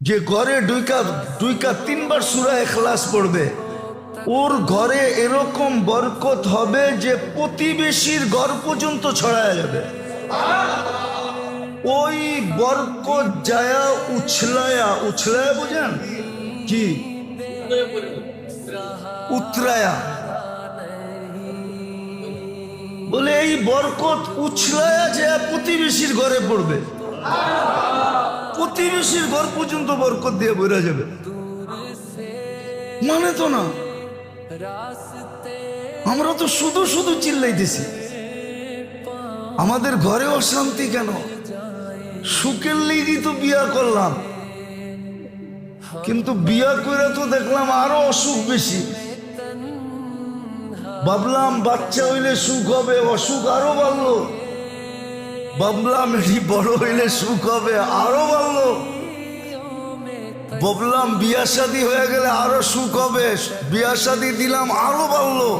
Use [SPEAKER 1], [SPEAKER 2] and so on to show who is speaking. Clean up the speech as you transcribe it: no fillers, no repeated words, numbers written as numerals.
[SPEAKER 1] যে ঘরে দুইকা তিনবার সূরা ইখলাস পড়বে, ওর ঘরে এরকম বরকত হবে যে প্রতিবেশীর ঘর পর্যন্ত ছড়ায় যাবে। ওই বরকত যায়া উছলায়া বুঝেন কি উতরায়া বলে, এই বরকত উছলায়া যায় প্রতিবেশীর ঘরে পড়বে, প্রতিবেশীর ঘর পর্যন্ত বরকত দিয়ে বেরা যাবে। মানে তো না, আমরা তো শুধু শুধু চিল্লাইতেছি, আমাদের ঘরে অশান্তি কেন? সুখের লেগেই তো বিয়া করলাম, কিন্তু বিয়া করে তো দেখলাম আরো অসুখ বেশি। ভাবলাম বাচ্চা হইলে সুখ হবে, অসুখ আরো বাড়লো। ভাবলাম এটি বড় হইলে সুখ হবে, আরো বাড়লো। ভাবলাম বিয়া শাদী হয়ে গেলে আরো সুখ হবে, বিয়া শাদী দিলাম, আরো বাড়লো।